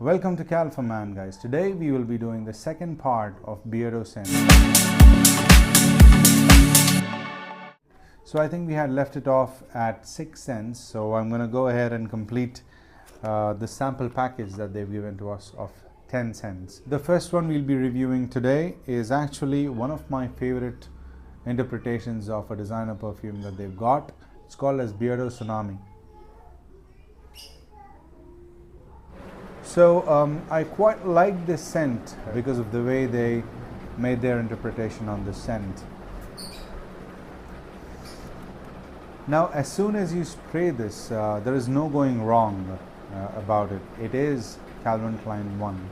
Welcome to Calphaman, guys. Today we will be doing the second part of Beardo scent. So I think we had left it off at 6 cents, so I'm going to go ahead and complete the sample package that they've given to us of 10 cents. The first one we'll be reviewing today is actually one of my favorite interpretations of a designer perfume that they've got. It's called as Beardo Tsunami. So I quite like this scent because of the way they made their interpretation on the scent. Now, as soon as you spray this, there is no going wrong about it. It is Calvin Klein 1,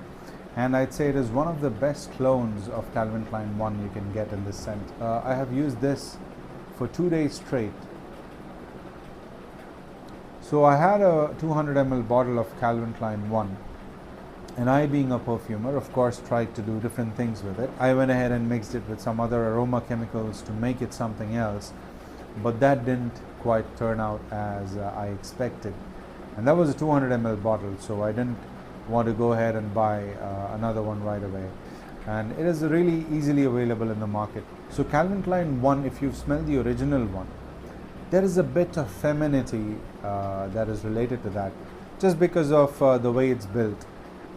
and I'd say it is one of the best clones of Calvin Klein 1 you can get in this scent. I have used this for 2 days straight. So I had a 200 ml bottle of Calvin Klein 1, and I, being a perfumer, of course tried to do different things with it. I went ahead and mixed it with some other aroma chemicals to make it something else, but that didn't quite turn out as I expected. And that was a 200 ml bottle, so I didn't want to go ahead and buy another one right away. And it is really easily available in the market. So Calvin Klein 1, if you've smelled the original one, there is a bit of femininity that is related to that, just because of the way it's built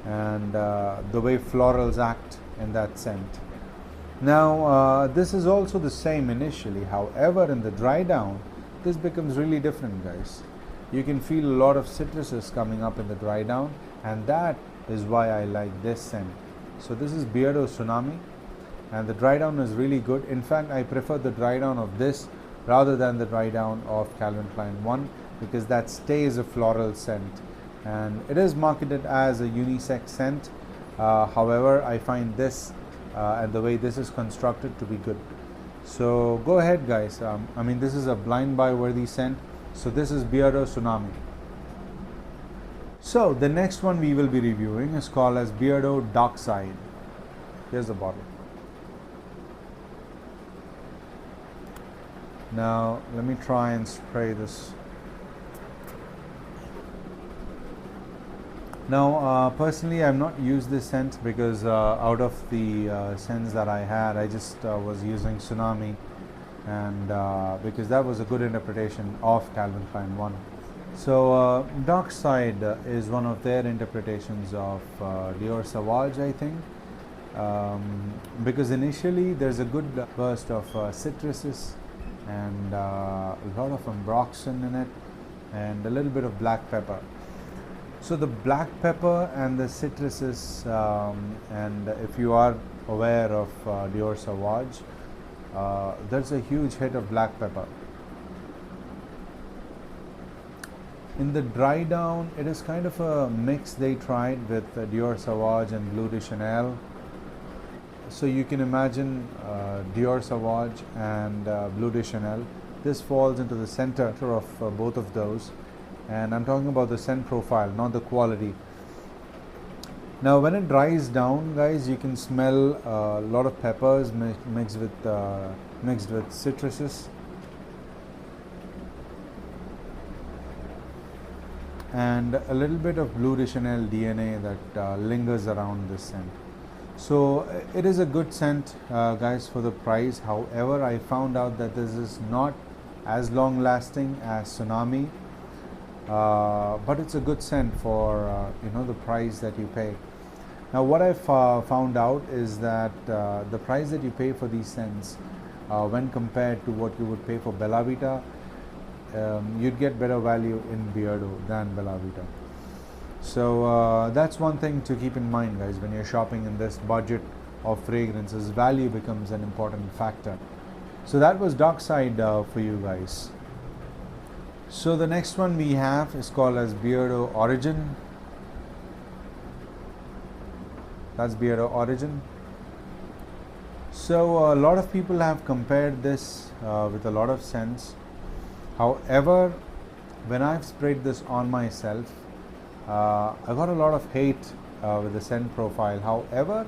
and the way florals act in that scent. Now, this is also the same initially. However, in the dry down, this becomes really different, guys. You can feel a lot of citruses coming up in the dry down, and that is why I like this scent. So this is Beardo Tsunami, and the dry down is really good. In fact, I prefer the dry down of this rather than the dry down of Calvin Klein 1, because that stays a floral scent, and it is marketed as a unisex scent. However, I find this and the way this is constructed to be good. So go ahead, guys. I mean, this is a blind buy worthy scent. So this is Beardo Tsunami. So the next one we will be reviewing is called as Beardo Darkside. Here's the bottle. Now let me try and spray this. Now personally, I've not used this scent because out of the scents that I had, I just was using Tsunami, and because that was a good interpretation of Calvin Klein 1. So Darkside is one of their interpretations of Dior Sauvage, I think, because initially there's a good burst of citruses and a lot of ambroxan in it, and a little bit of black pepper. So the black pepper and the citruses, and if you are aware of Dior Sauvage, there's a huge hit of black pepper. In the dry down, it is kind of a mix they tried with Dior Sauvage and Bleu de Chanel. So you can imagine Dior Sauvage and Bleu de Chanel. This falls into the center of both of those, and I'm talking about the scent profile, not the quality. Now when it dries down, guys, you can smell a lot of peppers mixed with citruses, and a little bit of Bleu de Chanel DNA that lingers around this scent. So it is a good scent, guys, for the price. However, I found out that this is not as long lasting as Tsunami, but it's a good scent for the price that you pay. Now what I've found out is that the price that you pay for these scents, when compared to what you would pay for Bella Vita, you'd get better value in Beardo than Bella Vita. So that's one thing to keep in mind, guys, when you're shopping in this budget of fragrances. Value becomes an important factor. So that was Darkside for you guys. So the next one we have is called as Beardo Origin. That's Beardo Origin. So a lot of people have compared this with a lot of scents. However, when I've sprayed this on myself, I got a lot of hate with the scent profile. However,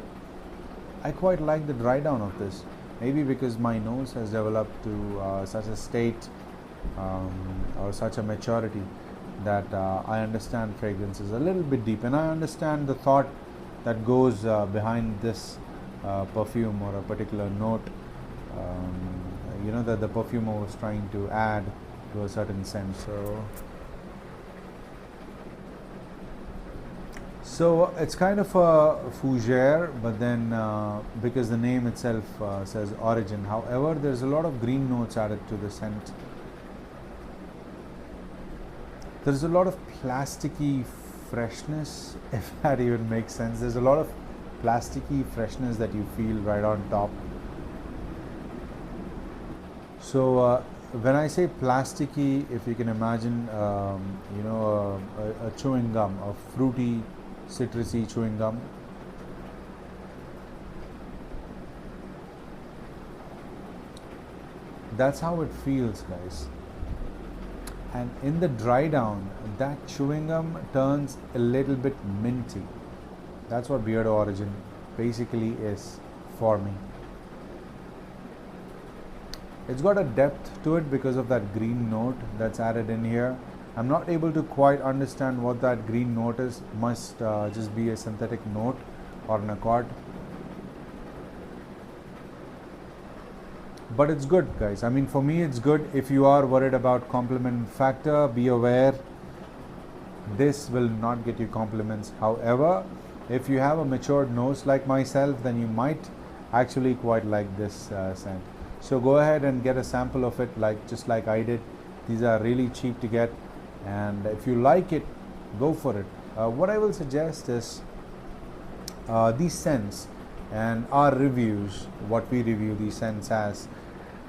I quite like the dry down of this. Maybe because my nose has developed to such a state or such a maturity that I understand fragrances a little bit deep, and I understand the thought that goes behind this perfume or a particular note, that the perfumer was trying to add to a certain scent. So it's kind of a fougere, but then because the name itself says origin. However, there's a lot of green notes added to the scent. There's a lot of plasticky freshness, if that even makes sense. There's a lot of plasticky freshness that you feel right on top. So when I say plasticky, if you can imagine, a chewing gum, a fruity, citrusy chewing gum. That's how it feels, guys. And in the dry down, that chewing gum turns a little bit minty. That's what Beardo Origin basically is for me. It's got a depth to it because of that green note that's added in here. I'm not able to quite understand what that green note is. Must just be a synthetic note or an accord. But it's good, guys. I mean, for me it's good. If you are worried about compliment factor, be aware this will not get you compliments. However, if you have a matured nose like myself, then you might actually quite like this scent. So go ahead and get a sample of it, just like I did. These are really cheap to get, and if you like it, go for it. What I will suggest is these scents and our reviews, what we review these scents as,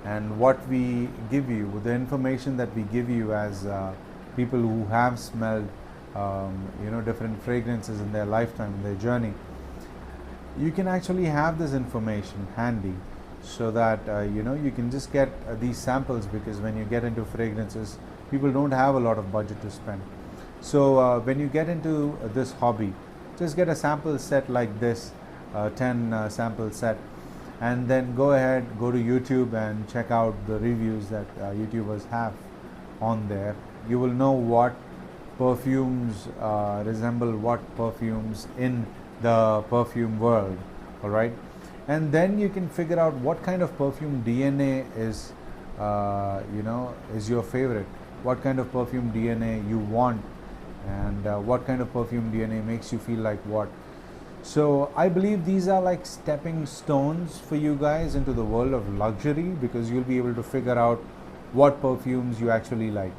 and what we give you, the information that we give you as people who have smelled different fragrances in their lifetime, in their journey. You can actually have this information handy, so that you can just get these samples, because when you get into fragrances, people don't have a lot of budget to spend. So when you get into this hobby, just get a sample set like this, 10 sample set, and then go ahead, go to YouTube and check out the reviews that YouTubers have on there. You will know what perfumes resemble what perfumes in the perfume world. All right, and then you can figure out what kind of perfume DNA is is your favorite, what kind of perfume DNA you want, and what kind of perfume DNA makes you feel like what. So I believe these are like stepping stones for you guys into the world of luxury, because you'll be able to figure out what perfumes you actually like.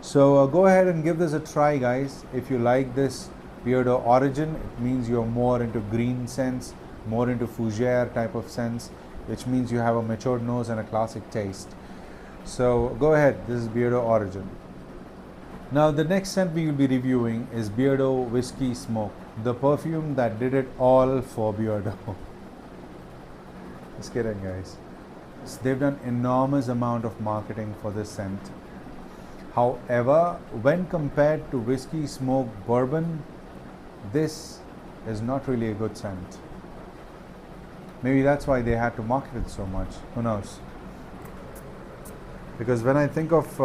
So go ahead and give this a try, guys. If you like this Beardo Origin, it means you're more into green scents, more into fougere type of scents, which means you have a matured nose and a classic taste. So go ahead, this is Beardo Origin. Now the next scent we will be reviewing is Beardo Whisky Smoke, the perfume that did it all for Beardo. Just kidding, guys. So they've done enormous amount of marketing for this scent. However, when compared to Whiskey Smoke Bourbon, this is not really a good scent. Maybe that's why they had to market it so much. Who knows? Because when I think of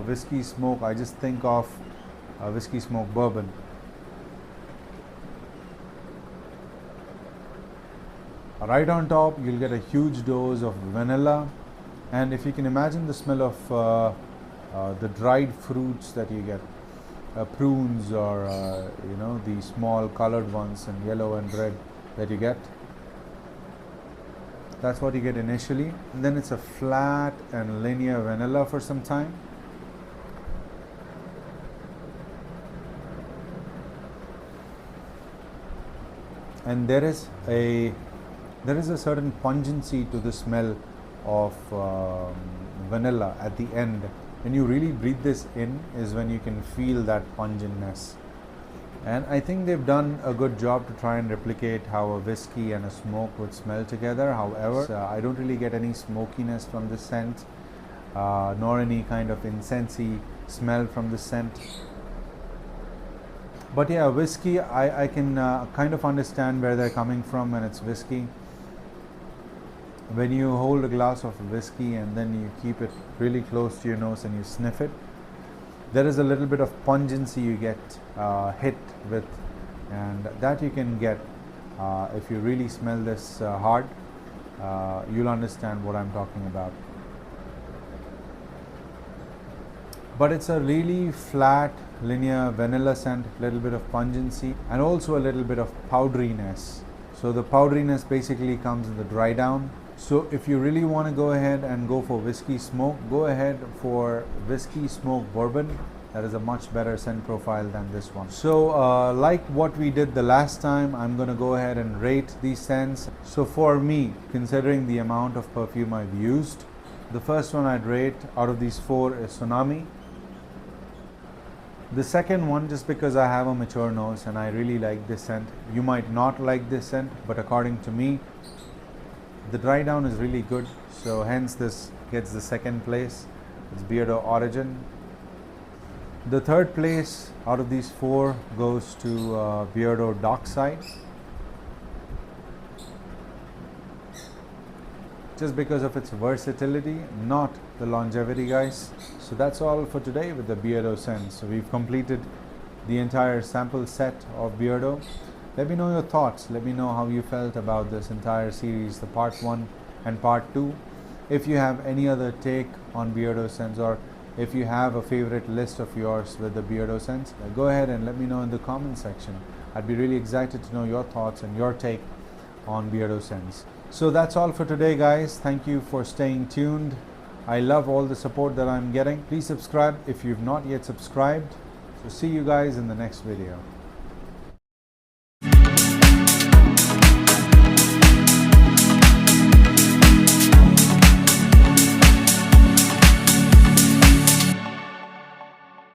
Whiskey Smoke, I just think of Whiskey Smoke Bourbon. Right on top, you'll get a huge dose of vanilla, and if you can imagine the smell of the dried fruits that you get, prunes, or the small colored ones in yellow and red that you get. That's what you get initially, and then it's a flat and linear vanilla for some time. And there is a certain pungency to the smell of vanilla at the end. When you really breathe this in is when you can feel that pungentness. And I think they've done a good job to try and replicate how a whiskey and a smoke would smell together. However, I don't really get any smokiness from this scent, nor any kind of incensey smell from this scent. But yeah, whiskey, I can kind of understand where they're coming from when it's whiskey. When you hold a glass of whiskey and then you keep it really close to your nose and you sniff it, There is a little bit of pungency you get hit with, and that you can get if you really smell this hard. You'll understand what I'm talking about. But it's a really flat, linear vanilla scent, little bit of pungency, and also a little bit of powderiness. So the powderiness basically comes in the dry down. So if you really want to go ahead and go for whiskey smoke, go ahead for whiskey smoke bourbon. That is a much better scent profile than this one. So like what we did the last time, I'm going to go ahead and rate these scents. So for me, considering the amount of perfume I've used, the first one I'd rate out of these 4 is Tsunami. The second one, just because I have a mature nose and I really like this scent. You might not like this scent, but according to me, the dry down is really good. So hence this gets the second place. It's Beardo Origin. The third place out of these 4 goes to Beardo Darkside. Just because of its versatility, not the longevity, guys. So that's all for today with the Beardo scents. So we've completed the entire sample set of Beardo. Let me know your thoughts. Let me know how you felt about this entire series, the part 1 and part 2. If you have any other take on Beardo scents, or if you have a favorite list of yours with the Beardo scents, go ahead and let me know in the comment section. I'd be really excited to know your thoughts and your take on Beardo scents. So that's all for today, guys. Thank you for staying tuned. I love all the support that I'm getting. Please subscribe if you've not yet subscribed. So see you guys in the next video.